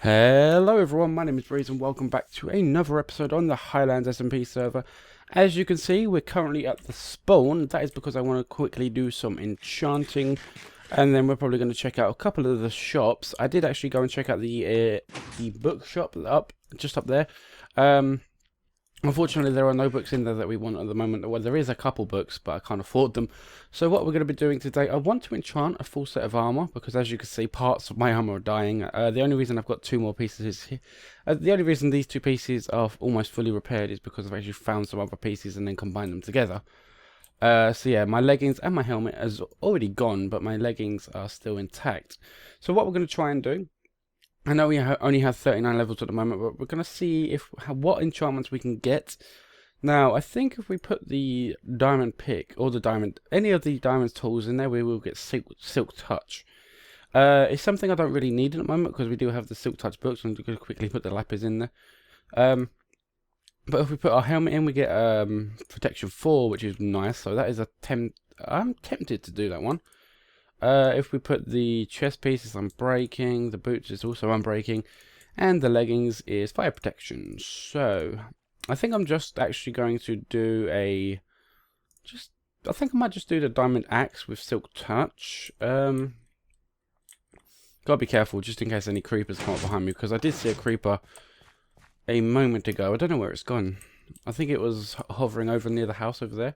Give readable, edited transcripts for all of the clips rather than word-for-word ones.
Hello everyone, my name is Breeze and welcome back to another episode on the Highlands SMP server. As you can see, we're currently at the spawn. That is because I want to quickly do some enchanting, and then we're probably going to check out a couple of the shops. I did actually go and check out the bookshop just up there. Unfortunately, there are no books in there that we want at the moment. Well, there is a couple books, but I can't afford them. So what we're going to be doing today, I want to enchant a full set of armor, because as you can see, parts of my armor are dying. The only reason I've got two more pieces is here. The only reason these two pieces are almost fully repaired is because I've actually found some other pieces and then combined them together. So yeah, my leggings and my helmet has already gone, but my leggings are still intact. So what we're going to try and do, I know we only have 39 levels at the moment, but we're going to see what enchantments we can get. Now, I think if we put the diamond pick, or any of the diamond tools in there, we will get silk touch. It's something I don't really need at the moment, because we do have the silk touch books, and we're going to quickly put the lapis in there. But if we put our helmet in, we get protection 4, which is nice, so that is I'm tempted to do that one. If we put the chest pieces, unbreaking, the boots is also unbreaking, and the leggings is fire protection. So I think I'm just actually going to do I think I might just do the diamond axe with silk touch. Gotta be careful just in case any creepers come up behind me, because I did see a creeper a moment ago. I don't know where it's gone. I think it was hovering over near the house over there.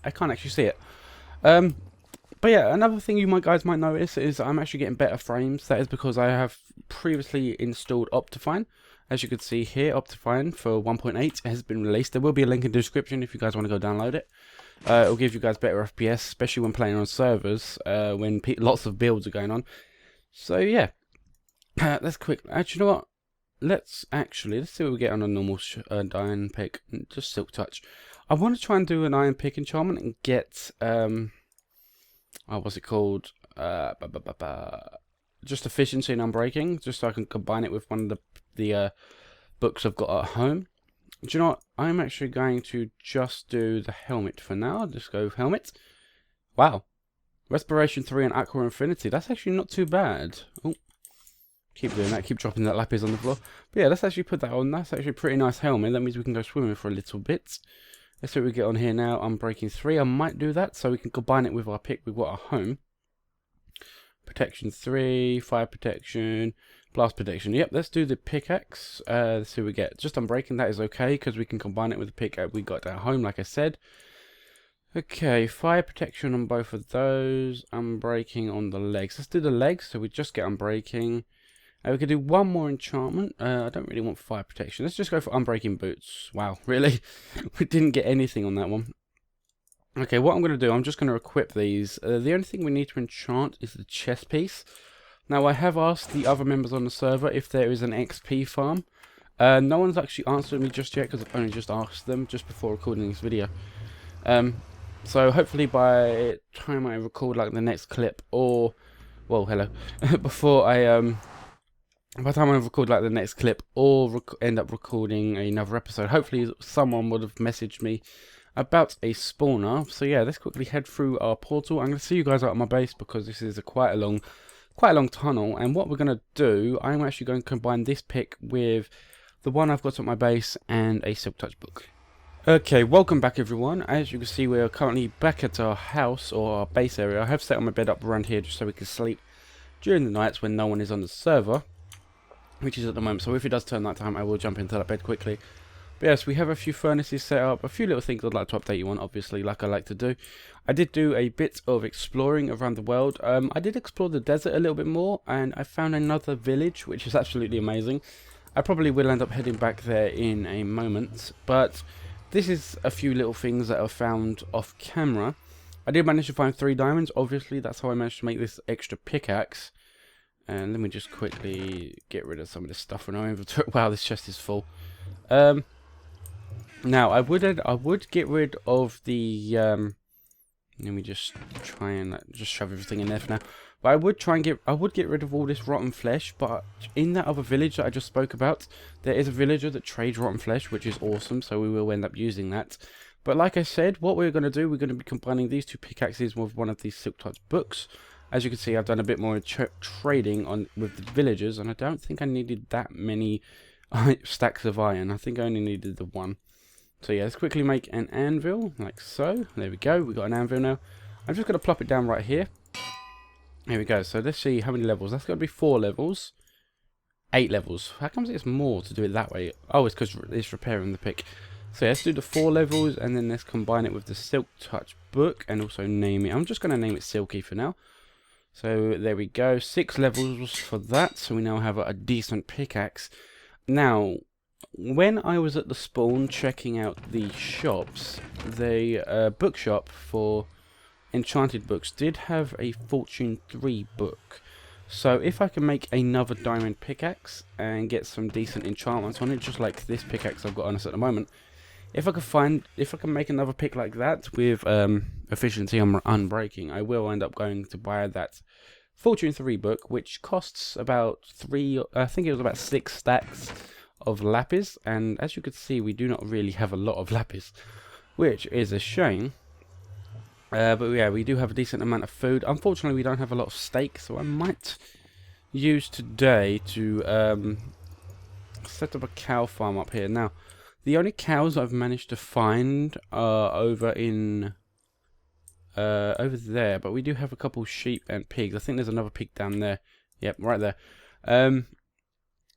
I can't actually see it. But yeah, another thing you guys might notice is I'm actually getting better frames. That is because I have previously installed Optifine. As you can see here, Optifine for 1.8 has been released. There will be a link in the description if you guys want to go download it. It'll give you guys better FPS, especially when playing on servers, when lots of builds are going on. So yeah, let's actually, you know what? Let's see what we get on a normal iron pick. Just silk touch. I want to try and do an iron pick enchantment and get what's it called? Just efficiency and unbreaking, just so I can combine it with one of the books I've got at home. Do you know what? I'm actually going to just do the helmet for now. I'll just go with helmet. Wow, respiration 3 and aqua infinity. That's actually not too bad. Oh. Keep doing that, keep dropping that lapis on the floor. But yeah, let's actually put that on. That's actually a pretty nice helmet. That means we can go swimming for a little bit. Let's see what we get on here now. Unbreaking 3. I might do that so we can combine it with our pick we've got at home. Protection 3, fire protection, blast protection. Yep, let's do the pickaxe. Let's see what we get. Just unbreaking, that is okay, because we can combine it with the pickaxe we got at home, like I said. Okay, fire protection on both of those. Unbreaking on the legs. Let's do the legs, so we just get unbreaking. We could do one more enchantment. I don't really want fire protection. Let's just go for unbreaking boots. Wow, really? We didn't get anything on that one. Okay, what I'm going to do, I'm just going to equip these. The only thing we need to enchant is the chest piece. Now, I have asked the other members on the server if there is an XP farm. No one's actually answered me just yet, because I've only just asked them just before recording this video. So hopefully by the time I record like the next clip, or, well, hello, by the time I record like the next clip or end up recording another episode, hopefully someone would have messaged me about a spawner. So yeah, let's quickly head through our portal. I'm going to see you guys out of my base, because this is quite a long tunnel. And what we're going to do, I'm actually going to combine this pick with the one I've got at my base and a silk touch book. Okay, welcome back everyone. As you can see, we are currently back at our house, or our base area. I have set my bed up around here just so we can sleep during the nights when no one is on the server, which is at the moment. So if it does turn night time, I will jump into that bed quickly. But yes, we have a few furnaces set up, a few little things I'd like to update you on, obviously, like I like to do. I did do a bit of exploring around the world. I did explore the desert a little bit more, and I found another village, which is absolutely amazing. I probably will end up heading back there in a moment, but this is a few little things that I found off camera. I did manage to find 3 diamonds, obviously, that's how I managed to make this extra pickaxe. And let me just quickly get rid of some of this stuff in our inventory. Wow, this chest is full. Now I would get rid of the let me just try and just shove everything in there for now. But I would get rid of all this rotten flesh. But in that other village that I just spoke about, there is a villager that trades rotten flesh, which is awesome. So we will end up using that. But like I said, what we're going to do, we're going to be combining these two pickaxes with one of these silk touch books. As you can see, I've done a bit more trading on with the villagers, and I don't think I needed that many stacks of iron. I think I only needed the one. So yeah, let's quickly make an anvil, like so. There we go, we got an anvil now. I'm just going to plop it down right here. Here we go, so let's see how many levels. That's got to be 4 levels. 8 levels. How comes it's more to do it that way? Oh, it's because it's repairing the pick. So yeah, let's do the 4 levels, and then let's combine it with the Silk Touch book, and also name it. I'm just going to name it Silky for now. So there we go, 6 levels for that, so we now have a decent pickaxe. Now, when I was at the spawn checking out the shops, the bookshop for enchanted books did have a Fortune 3 book. So if I can make another diamond pickaxe and get some decent enchantments on it, just like this pickaxe I've got on us at the moment, if I can make another pick like that with efficiency on unbreaking, I will end up going to buy that Fortune 3 book, which costs about I think it was about 6 stacks of lapis, and as you can see, we do not really have a lot of lapis, which is a shame. But yeah, we do have a decent amount of food. Unfortunately, we don't have a lot of steak, so I might use today to set up a cow farm up here. Now, the only cows I've managed to find are over there, but we do have a couple sheep and pigs. I think there's another pig down there. Yep, right there.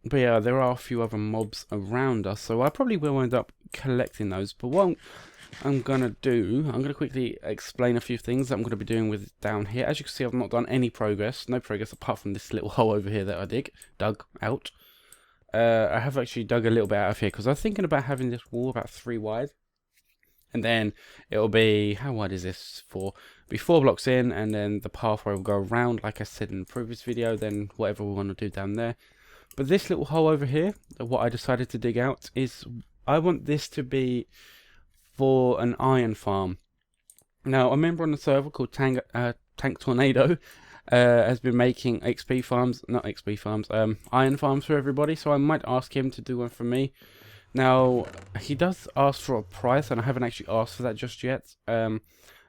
But yeah, there are a few other mobs around us, so I probably will end up collecting those. But what I'm gonna do, I'm gonna quickly explain a few things that I'm gonna be doing with down here. As you can see, I've not done any progress, no progress apart from this little hole over here that I dug out. I have actually dug a little bit out of here because I was thinking about having this wall about 3 wide, and then it'll be, how wide is this? 4. Be 4 blocks in, and then the pathway will go around, like I said in the previous video. Then whatever we want to do down there. But this little hole over here, what I decided to dig out is, I want this to be for an iron farm. Now, a member on the server called Tank Tornado has been making iron farms for everybody, so I might ask him to do one for me. Now, he does ask for a price, and I haven't actually asked for that just yet.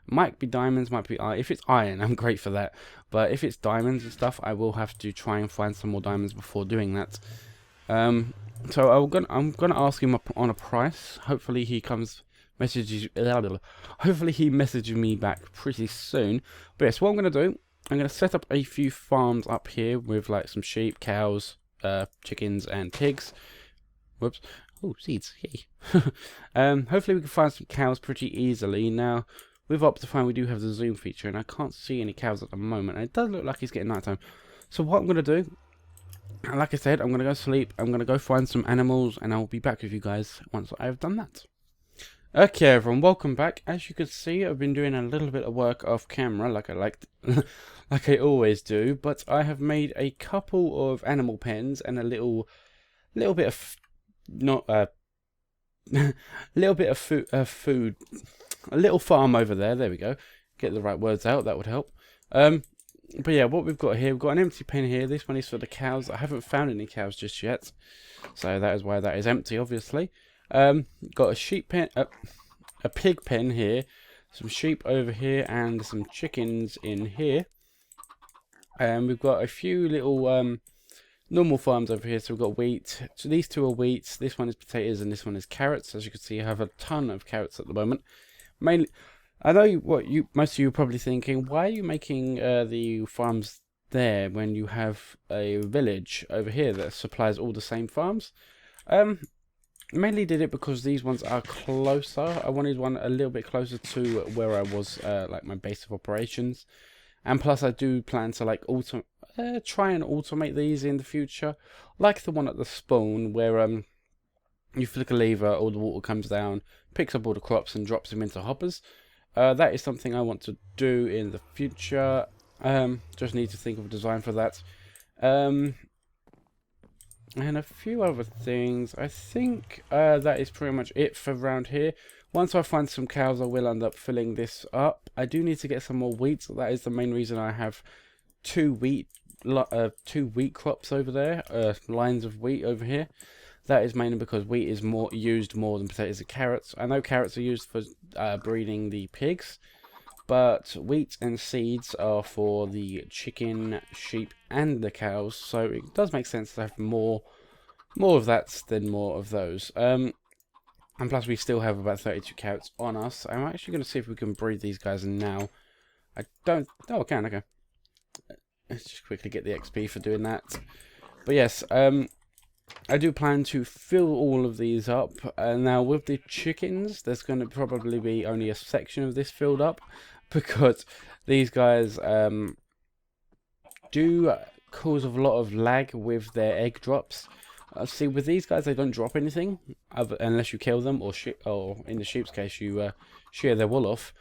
Might be diamonds, might be iron. If it's iron, I'm great for that. But if it's diamonds and stuff, I will have to try and find some more diamonds before doing that. So I'm gonna ask him on a price. Hopefully he messages me back pretty soon. But yes, what I'm gonna do, I'm gonna set up a few farms up here with like some sheep, cows, chickens, and pigs. Whoops. Oh, seeds. Yay. Hopefully we can find some cows pretty easily. Now, with Optifine, we do have the zoom feature, and I can't see any cows at the moment. And it does look like it's getting nighttime. So what I'm going to do, like I said, I'm going to go sleep. I'm going to go find some animals, and I'll be back with you guys once I've done that. Okay, everyone, welcome back. As you can see, I've been doing a little bit of work off camera, like I always do. But I have made a couple of animal pens and a little bit of little bit of food. A little farm over there. There we go. Get the right words out. That would help. But yeah, what we've got here, we've got an empty pen here. This one is for the cows. I haven't found any cows just yet, so that is why that is empty, obviously. Got a sheep pen, a pig pen here, some sheep over here, and some chickens in here. And we've got a few little normal farms over here. So we've got wheat. So these two are wheat. This one is potatoes, and this one is carrots. As you can see, I have a ton of carrots at the moment. Mainly, I know most of you are probably thinking, why are you making the farms there when you have a village over here that supplies all the same farms? Mainly did it because these ones are closer. I wanted one a little bit closer to where I was, like my base of operations. And plus, I do plan to like try and automate these in the future, like the one at the spawn where you flick a lever, all the water comes down, picks up all the crops and drops them into hoppers. That is something I want to do in the future. Just need to think of a design for that. And a few other things. I think that is pretty much it for around here. Once I find some cows, I will end up filling this up. I do need to get some more wheat. That is the main reason I have two wheat crops over there, lines of wheat over here. That is mainly because wheat is used more than potatoes and carrots. I know carrots are used for breeding the pigs, but wheat and seeds are for the chicken, sheep, and the cows. So it does make sense to have more of that than more of those. And plus we still have about 32 carrots on us. I'm actually going to see if we can breed these guys now. I don't... Oh, I can, okay. Let's just quickly get the XP for doing that. But yes, I do plan to fill all of these up. Now with the chickens, there's going to probably be only a section of this filled up, because these guys do cause a lot of lag with their egg drops. See, with these guys, they don't drop anything unless you kill them, or in the sheep's case, you shear their wool off.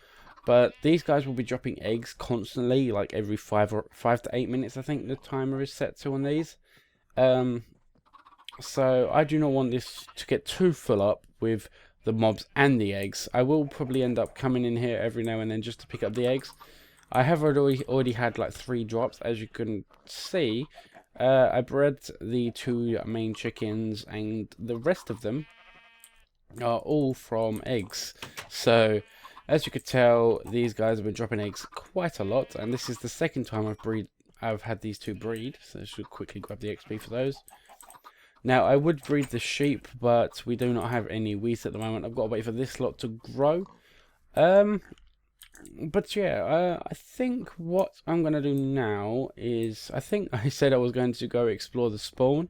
But these guys will be dropping eggs constantly, like every 5 to 8 minutes. I think the timer is set to on these. So I do not want this to get too full up with the mobs and the eggs. I will probably end up coming in here every now and then just to pick up the eggs. I have already had like 3 drops, as you can see. I bred the 2 main chickens, and the rest of them are all from eggs. So as you could tell, these guys have been dropping eggs quite a lot, and this is the second time I've had these 2 breed. So I should quickly grab the XP for those. Now, I would breed the sheep, but we do not have any wheat at the moment. I've got to wait for this lot to grow. But yeah, I think what I'm going to do now is... I think I said I was going to go explore the spawn.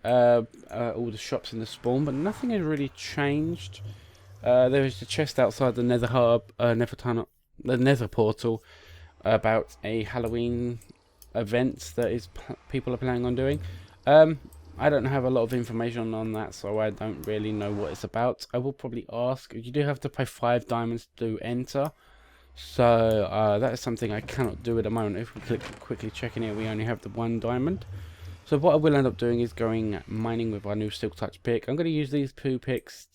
All the shops in the spawn, but nothing has really changed. There is the chest outside the nether hub, nether tunnel, the nether portal, about a Halloween event that people are planning on doing. I don't have a lot of information on that, so I don't really know what it's about. I will probably ask. You do have to pay 5 diamonds to enter, so that is something I cannot do at the moment. If we quickly check in here, we only have the 1 diamond. So what I will end up doing is going mining with our new silk touch pick. I'm going to use these 2 picks,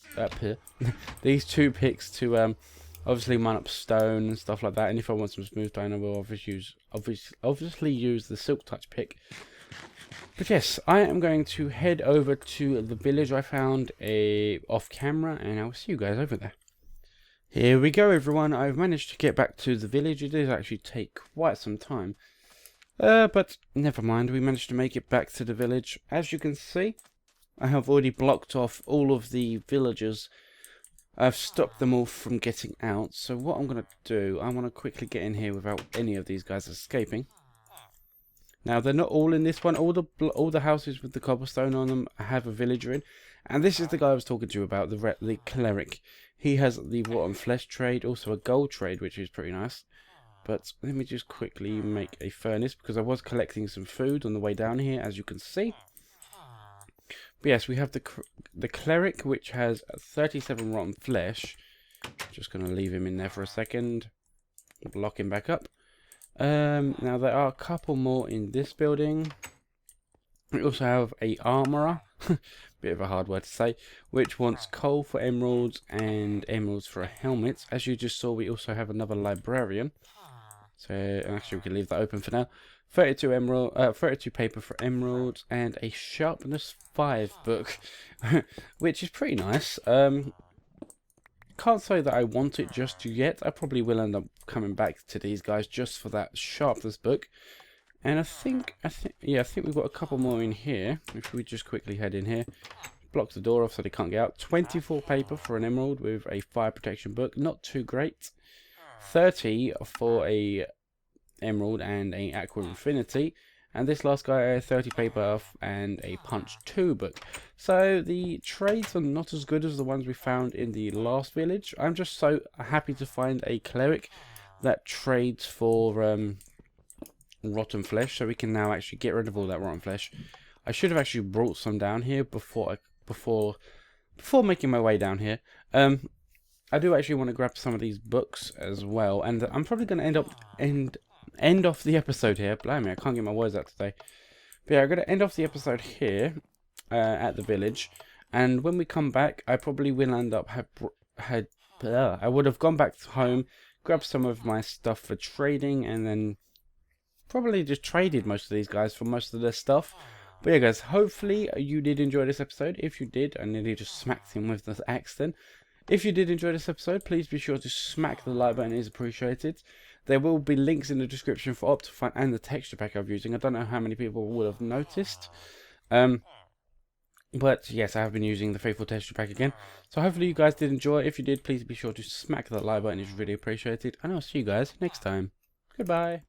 these 2 picks to obviously mine up stone and stuff like that. And if I want some smooth stone, I will obviously use the silk touch pick. But yes, I am going to head over to the village I found off camera, and I will see you guys over there. Here we go, everyone. I've managed to get back to the village. It did actually take quite some time. But never mind, we managed to make it back to the village. As you can see, I have already blocked off all of the villagers. I've stopped them all from getting out. So what I'm going to do, I want to quickly get in here without any of these guys escaping. Now, they're not all in this one. All the houses with the cobblestone on them have a villager in. And this is the guy I was talking to you about, the cleric. He has the rotten flesh trade, also a gold trade, which is pretty nice. But let me just quickly make a furnace, because I was collecting some food on the way down here, as you can see. But yes, we have the cleric, which has 37 rotten flesh. Just going to leave him in there for a second. Block him back up. Now there are a couple more in this building. We also have a armorer, bit of a hard word to say, which wants coal for emeralds and emeralds for a helmet. As you just saw, we also have another librarian. So actually we can leave that open for now. 32 paper for emeralds, and a sharpness 5 book, which is pretty nice. Can't say that I want it just yet. I probably will end up coming back to these guys just for that sharpness book. And I think we've got a couple more in here. If we just quickly head in here, block the door off so they can't get out. 24 paper for an emerald with a fire protection book, not too great. 30 for a emerald and a aqua infinity. And this last guy, 30 paper and a punch 2 book. So the trades are not as good as the ones we found in the last village. I'm just so happy to find a cleric that trades for rotten flesh, so we can now actually get rid of all that rotten flesh. I should have actually brought some down here before making my way down here. I do actually want to grab some of these books as well, and I'm probably going to end off the episode here. Blimey, I can't get my words out today. But yeah, I'm going to end off the episode here at the village, and when we come back, I probably will end up I would have gone back home, grabbed some of my stuff for trading, and then probably just traded most of these guys for most of their stuff. But yeah, guys, hopefully you did enjoy this episode. If you did, I nearly just smacked him with the axe then. If you did enjoy this episode, please be sure to smack the like button, it is appreciated. There will be links in the description for Optifine and the texture pack I'm using. I don't know how many people will have noticed. But yes, I have been using the Faithful texture pack again. So hopefully you guys did enjoy. If you did, please be sure to smack that like button, it's really appreciated. And I'll see you guys next time. Goodbye.